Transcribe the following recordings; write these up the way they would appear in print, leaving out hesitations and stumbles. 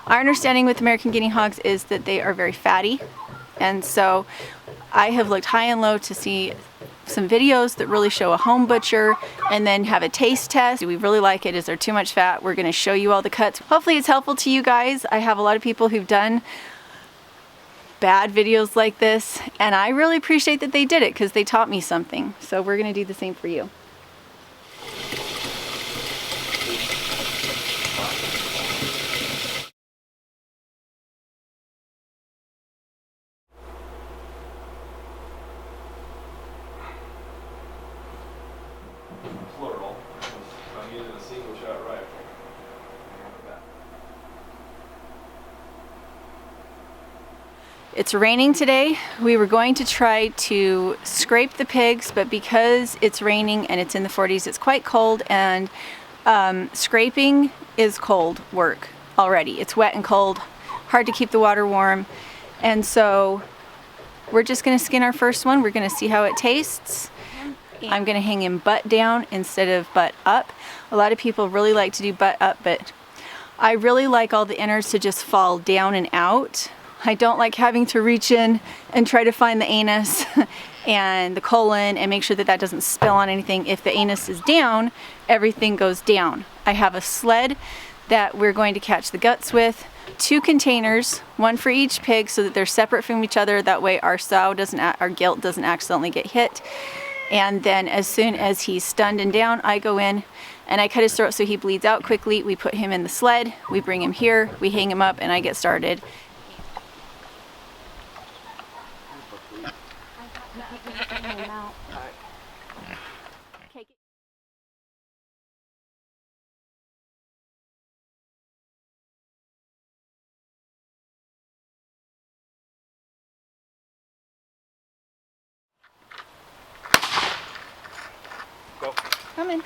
Our understanding with American guinea hogs is that they are very fatty, and so I have looked high and low to see some videos that really show a home butcher and then have a taste test. Do we really like it? Is there too much fat? We're going to show you all the cuts. Hopefully it's helpful to you guys. I have a lot of people who've done bad videos like this, and I really appreciate that they did it because they taught me something. So we're going to do the same for you. Plural. I'm using a single shot rifle. It's raining today. We were going to try to scrape the pigs, but because it's raining and it's in the 40s, it's quite cold, and scraping is cold work already. It's wet and cold, hard to keep the water warm, and so we're just going to skin our first one. We're going to see how it tastes. I'm going to hang him butt down instead of butt up. A lot of people really like to do butt up, but I really like all the innards to just fall down and out. I don't like having to reach in and try to find the anus and the colon and make sure that that doesn't spill on anything. If the anus is down, everything goes down. I have a sled that we're going to catch the guts with, 2 containers, one for each pig so that they're separate from each other. That way our gilt doesn't accidentally get hit. And then as soon as he's stunned and down, I go in and I cut his throat so he bleeds out quickly. We put him in the sled, we bring him here, we hang him up, and I get started. Go. Come in.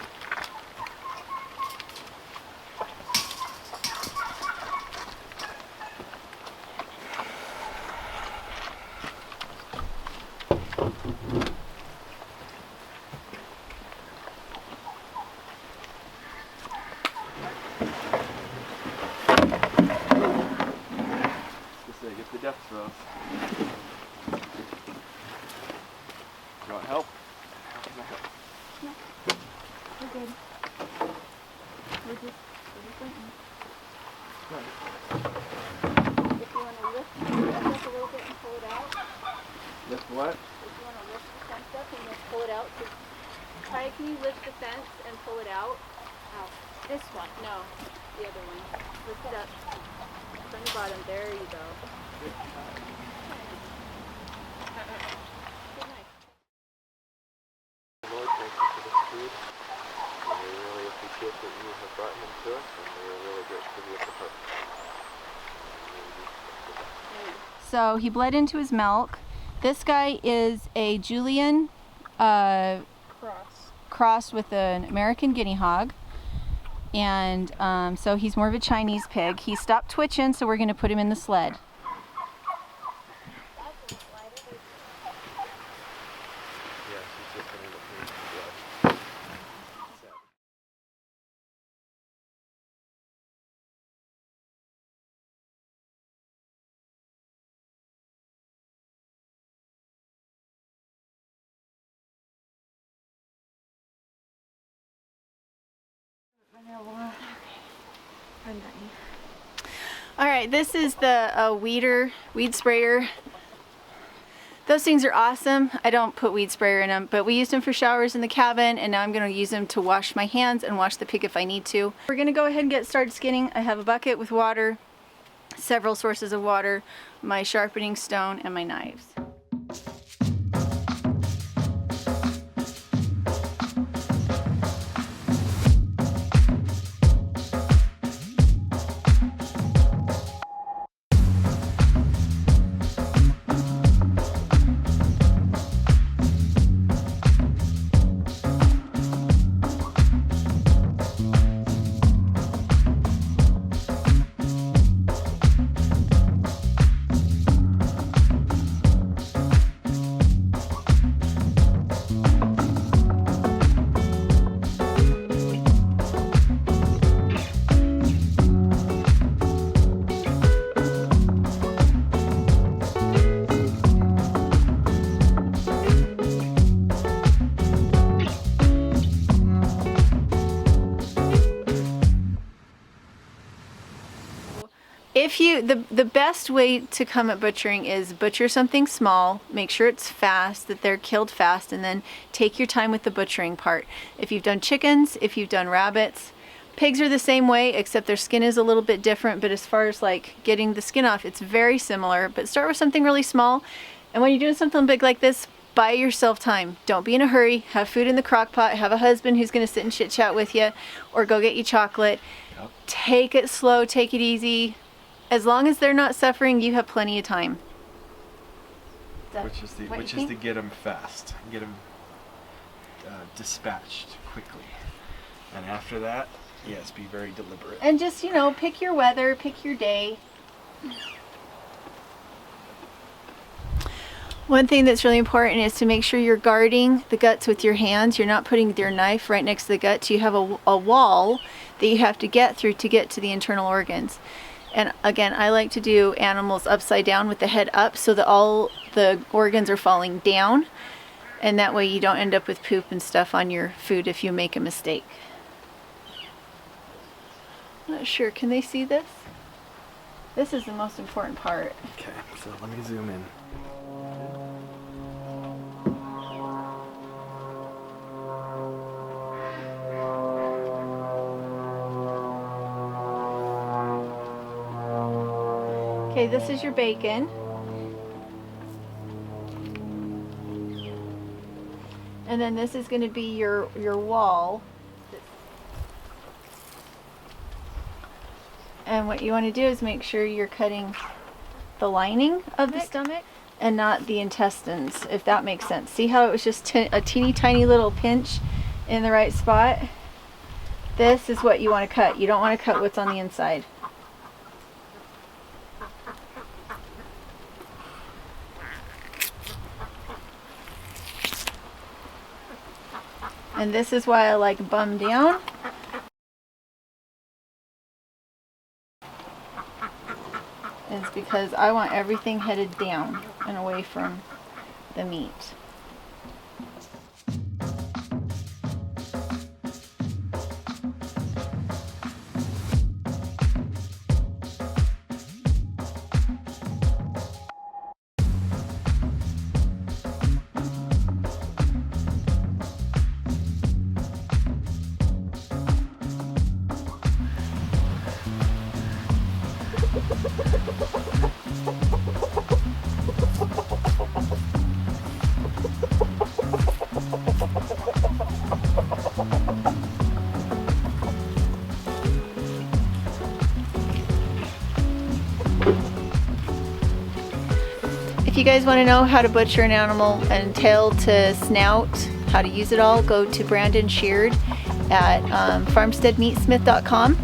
Get the depth throws. You want help? How can I help? No, we're good. We're just waiting. Right. If you want to lift the fence up a little bit and pull it out. Lift what? If you want to lift the fence up and then pull it out. So try, can you lift the fence and pull it out? Out. This one? No, the other one. Lift it up from the bottom. There you go. Good night. Lord, thank you for this food. And we really appreciate that you have brought him to us, and we are really grateful to you for her. So he bled into his milk. This guy is a Julianne crossed with an American guinea hog. And so he's more of a Chinese pig. He stopped twitching, so we're going to put him in the sled. All right, this is the weed sprayer. Those things are awesome. I don't put weed sprayer in them, but we used them for showers in the cabin, and now I'm going to use them to wash my hands and wash the pig if I need to. We're going to go ahead and get started skinning. I have a bucket with water, several sources of water, my sharpening stone, and my knives. If you, the best way to come at butchering is butcher something small, make sure it's fast, that they're killed fast, and then take your time with the butchering part. If you've done chickens, if you've done rabbits, pigs are the same way, except their skin is a little bit different, but as far as like getting the skin off, it's very similar. But start with something really small, and when you're doing something big like this, buy yourself time. Don't be in a hurry. Have food in the crock pot. Have a husband who's going to sit and chit chat with you, or go get you chocolate. Yep. Take it slow, take it easy. As long as they're not suffering, you have plenty of time. Which is to get them fast, get them dispatched quickly, and after that, yes, be very deliberate. And just, you know, pick your weather, pick your day. One thing that's really important is to make sure you're guarding the guts with your hands. You're not putting your knife right next to the guts. You have a wall that you have to get through to get to the internal organs. And again, I like to do animals upside down with the head up so that all the organs are falling down. And that way you don't end up with poop and stuff on your food if you make a mistake. Not sure, can they see this? This is the most important part. Okay, so let me zoom in. Okay, this is your bacon. And then this is going to be your wall. And what you want to do is make sure you're cutting the lining of the stomach and not the intestines, if that makes sense. See how it was just a teeny tiny little pinch in the right spot? This is what you want to cut. You don't want to cut what's on the inside. And this is why I like bum down. It's because I want everything headed down and away from the meat. If you guys want to know how to butcher an animal and tail to snout, how to use it all, go to Brandon Sheard at farmsteadmeatsmith.com.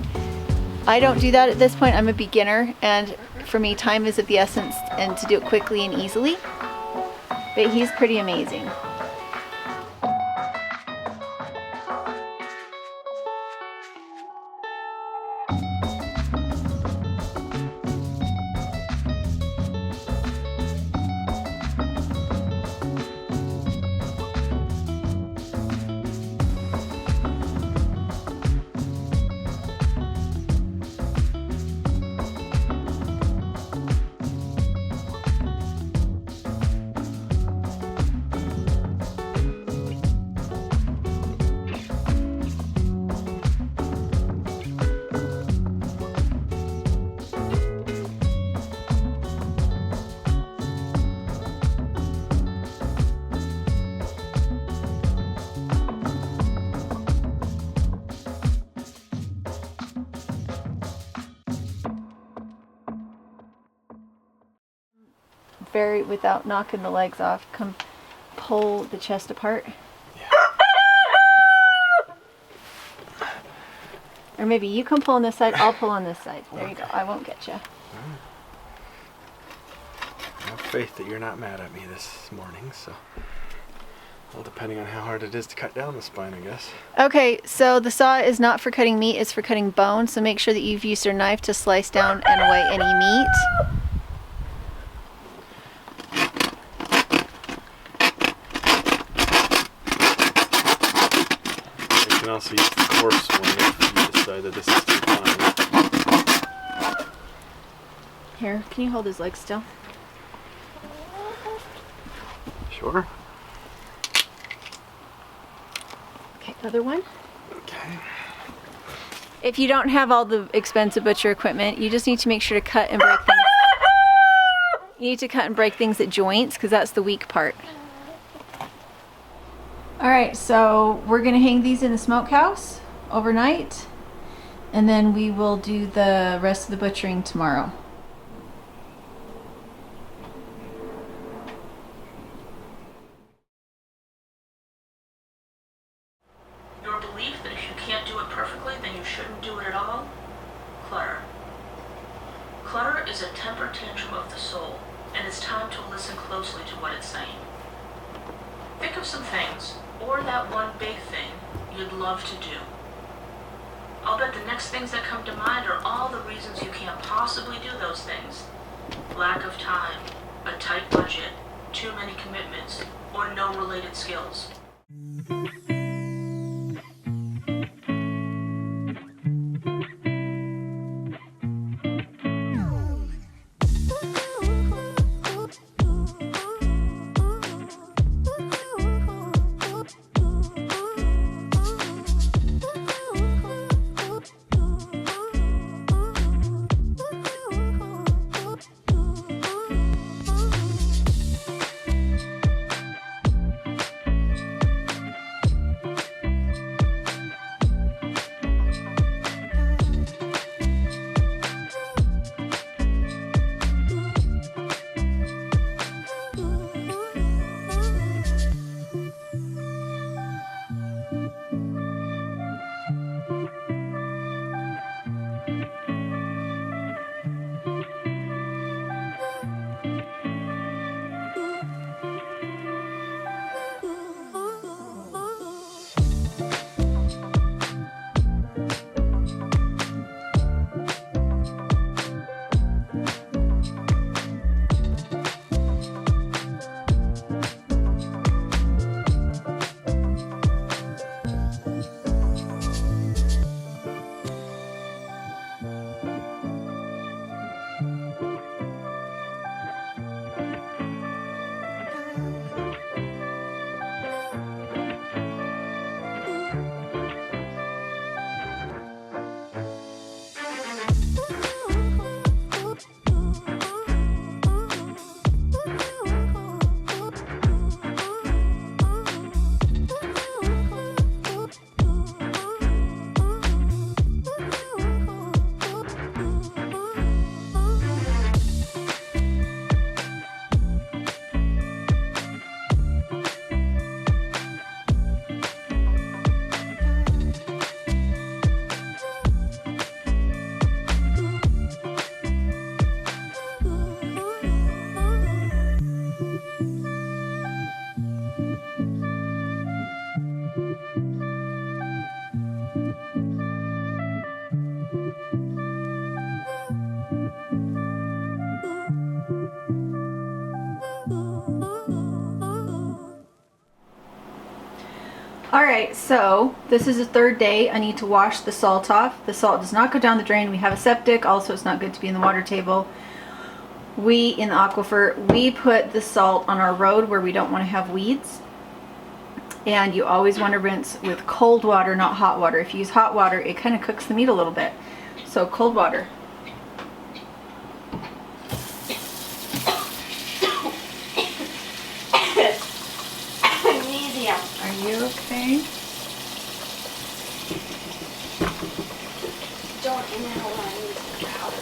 I don't do that at this point. I'm a beginner, and for me time is of the essence, and to do it quickly and easily. But he's pretty amazing. Very, without knocking the legs off, come pull the chest apart. Yeah. Or maybe you come pull on this side, I'll pull on this side. There you go. I won't get you. I have faith that you're not mad at me this morning, so. Well, depending on how hard it is to cut down the spine, I guess. Okay, so the saw is not for cutting meat, it's for cutting bone. So make sure that you've used your knife to slice down and away any meat. You can also use the coarse one if you decide that this is too fine. Here, can you hold his leg still? Sure. Okay, other one. Okay. If you don't have all the expensive butcher equipment, you just need to make sure to cut and break things. You need to cut and break things at joints because that's the weak part. All right, so we're gonna hang these in the smokehouse overnight, and then we will do the rest of the butchering tomorrow. Your belief that if you can't do it perfectly, then you shouldn't do it at all? Clutter. Clutter is a temper tantrum of the soul, and it's time to listen closely to what it's saying. Think of some things, or that one big thing, you'd love to do. I'll bet the next things that come to mind are all the reasons you can't possibly do those things. Lack of time, a tight budget, too many commitments, or no related skills. All right, so this is the third day. I need to wash the salt off. The salt does not go down the drain. We have a septic. Also, it's not good to be in the water table. In the aquifer, we put the salt on our road where we don't want to have weeds. And you always want to rinse with cold water, not hot water. If you use hot water, it kind of cooks the meat a little bit. So cold water. Are you okay? Don't inhale when I use the powder.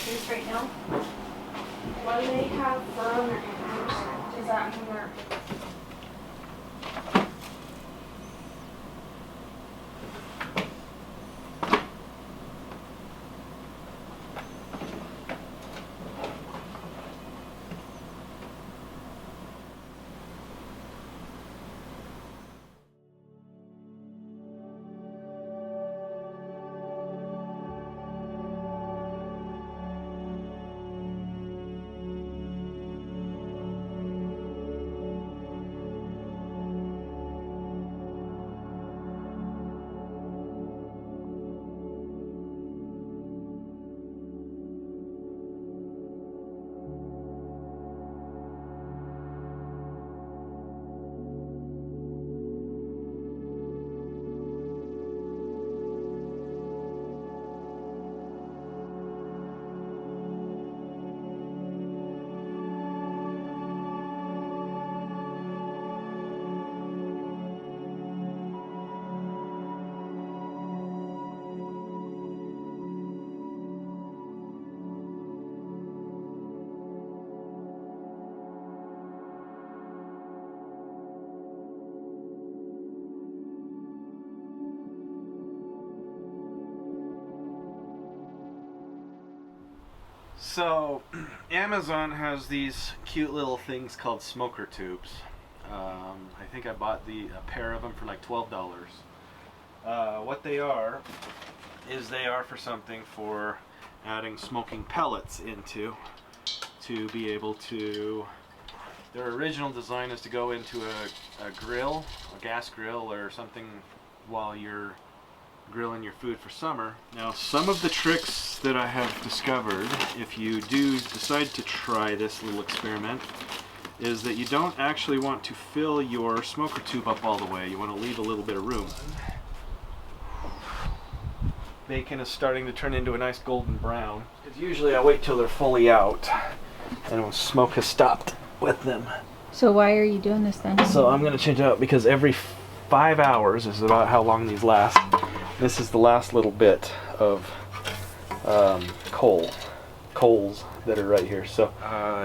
Just right now. What do they have fur on their antlers? Does that mean they're... So, Amazon has these cute little things called smoker tubes. I think I bought a pair of them for like $12. What they are is they are for something for adding smoking pellets into to be able to. Their original design is to go into a grill, a gas grill or something while you're grilling your food for summer. Now, some of the tricks that I have discovered, if you do decide to try this little experiment, is that you don't actually want to fill your smoker tube up all the way. You want to leave a little bit of room. Bacon is starting to turn into a nice golden brown. Because usually I wait till they're fully out and when smoke has stopped with them. So why are you doing this then? So I'm going to change it out because every 5 hours is about how long these last. This is the last little bit of coals that are right here. So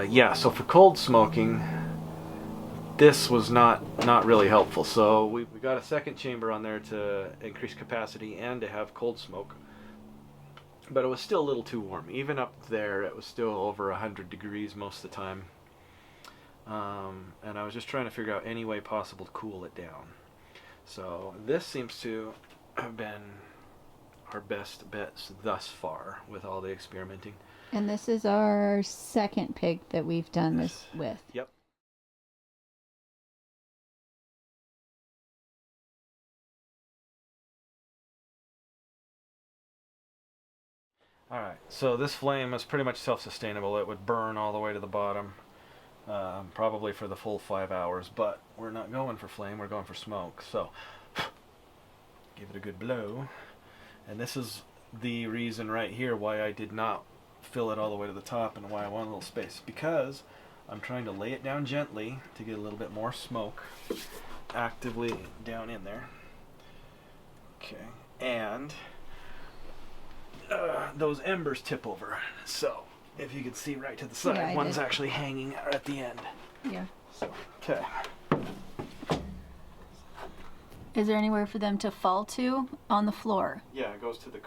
yeah, so for cold smoking, this was not really helpful. So we got a second chamber on there to increase capacity and to have cold smoke. But it was still a little too warm. Even up there, it was still over 100 degrees most of the time. And I was just trying to figure out any way possible to cool it down. So this seems to have been our best bets thus far with all the experimenting. And this is our second pig that we've done this with. Yep. Alright, so this flame is pretty much self-sustainable. It would burn all the way to the bottom, probably for the full 5 hours, but we're not going for flame, we're going for smoke. So, give it a good blow. And this is the reason right here why I did not fill it all the way to the top and why I want a little space. Because I'm trying to lay it down gently to get a little bit more smoke actively down in there. Okay, and those embers tip over. So, if you can see right to the side, Yeah, one's actually hanging at the end. Yeah. So, okay. Is there anywhere for them to fall to on the floor? Yeah, it goes to the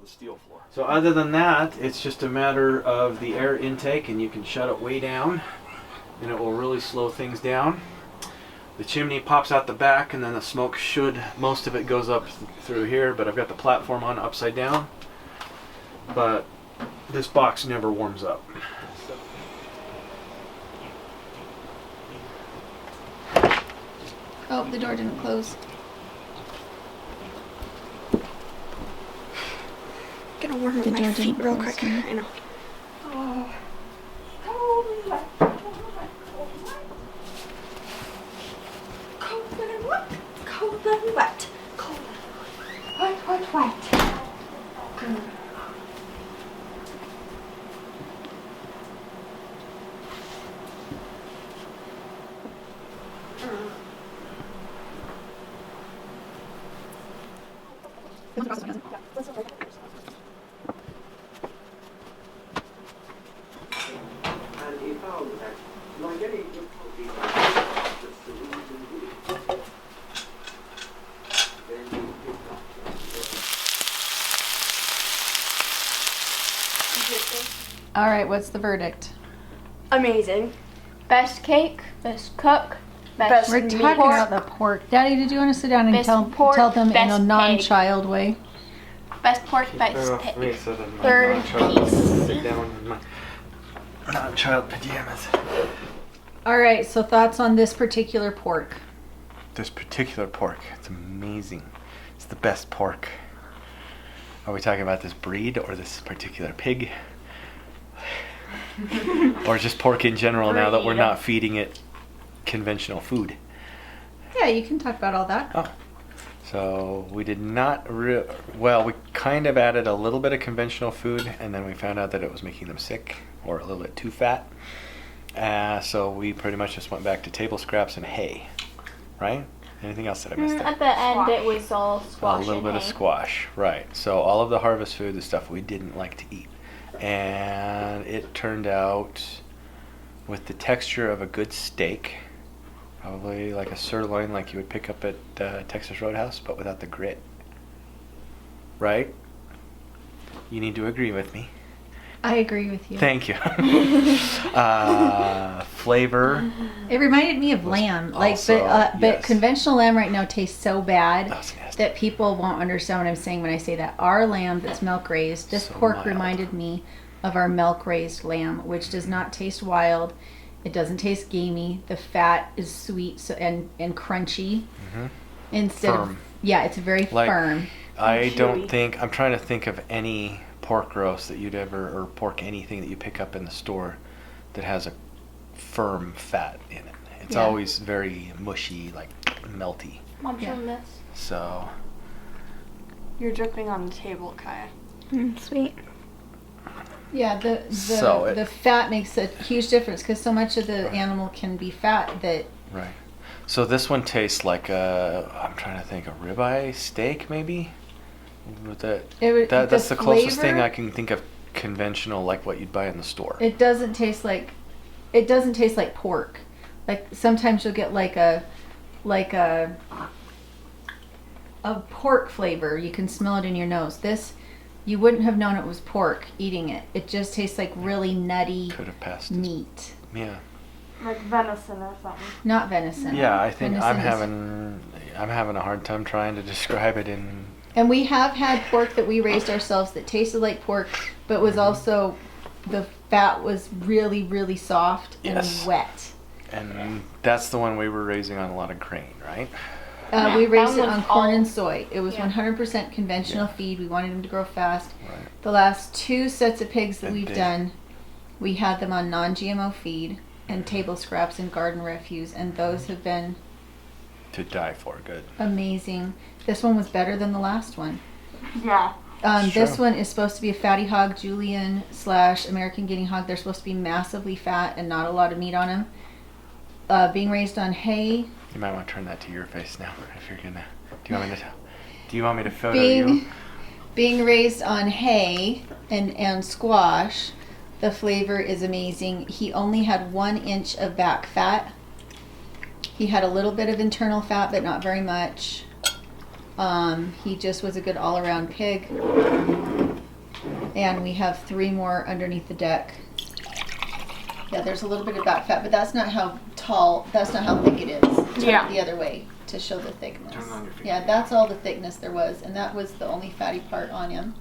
steel floor. So other than that, it's just a matter of the air intake, and you can shut it way down, and it will really slow things down. The chimney pops out the back, and then the smoke most of it goes up through here, but I've got the platform on upside down. But this box never warms up. Oh, the door didn't close. Gonna warm up The my door feet didn't real close, quick. yeah. I know. Oh. Cold and wet. Cold and wet. Cold and wet. Wet, wet, wet. All right, what's the verdict? Amazing. Best cake, best cook, best We're meat talking pork, about the pork. Daddy, did you want to sit down and Best tell pork, them in best a pig. non-child way? best pork, best pig. Third Third piece. Sit down in my non-child pajamas. All right, so thoughts on this particular pork? This particular pork, it's amazing. It's the best pork. Are we talking about this breed or this particular pig? Or just pork in general now that we're Breed. not feeding it conventional food? Yeah, you can talk about all that. Oh. So we did not, well, we kind of added a little bit of conventional food and then we found out that it was making them sick or a little bit too fat. So we pretty much just went back to table scraps and hay, right? Anything else that I missed there? At the end, it was all squash. A little bit of squash, right. So all of the harvest food, the stuff we didn't like to eat. And it turned out with the texture of a good steak, probably like a sirloin like you would pick up at Texas Roadhouse, but without the grit. Right? You need to agree with me. I agree with you. Thank you. Flavor. It reminded me of lamb, Also, but yes. conventional lamb right now tastes so bad That's nasty. that people won't understand what I'm saying when I say that. Our lamb that's milk raised, this So pork mild. reminded me of our milk raised lamb, which does not taste wild. It doesn't taste gamey. The fat is sweet and crunchy. Instead Firm. of it's very Like, firm. I don't chewy. think, I'm trying to think of any pork roast that you'd ever, or pork anything that you pick up in the store that has a firm fat in it. It's Yeah. always very mushy, like melty. Mom's Yeah. on this. So, You're dripping on the table, Kaya. Sweet. Yeah, So it- the fat makes a huge difference because so much of the animal can be fat that right. So this one tastes like I'm trying to think, a ribeye steak maybe? With that's the closest thing flavor- I can think of conventional, like what you'd buy in the store. it doesn't taste like pork. Like sometimes you'll get like a pork flavor. You can smell it in your nose. This you wouldn't have known it was pork eating it. It just tastes like really nutty Could have passed. It. meat. Yeah. Like venison or something. Not venison. Yeah, I think I'm Venison is- having a hard time trying to describe it in. And we have had pork that we raised ourselves that tasted like pork, but was also the fat was really, really soft and Yes. wet. And that's the one we were raising on a lot of grain, right? We raised That it was on corn all- and soy. It was Yeah. 100% conventional feed. We wanted them to grow fast. Right. The last 2 sets of pigs that And we've they- done, we had them on non-GMO feed and table scraps and garden refuse, and those have been To die for, good. amazing. This one was better than the last one. Yeah. It's This true. one is supposed to be a fatty hog, Julianne / American Guinea hog. They're supposed to be massively fat and not a lot of meat on them. Being raised on hay, You might want to turn that to your face now, if you're gonna. Do you want me to photo being you? being raised on hay and squash, the flavor is amazing. He only had 1 inch of back fat. He had a little bit of internal fat, but not very much. He just was a good all-around pig. And we have 3 more underneath the deck. Yeah, there's a little bit of back fat, but that's not how thick it is. Turn Yeah. it the other way to show the thickness. Turn it on your feet. Yeah, that's all the thickness there was, and that was the only fatty part on him.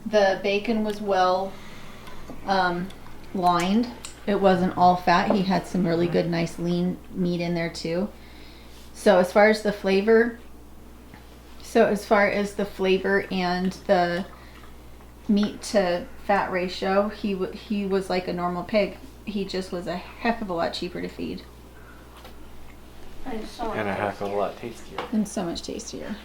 The bacon was well lined. It wasn't all fat. He had some really good, nice lean meat in there too. So as far as the flavor and the meat to fat ratio, he was like a normal pig. He just was a heck of a lot cheaper to feed And a heck of a lot tastier. and so much tastier.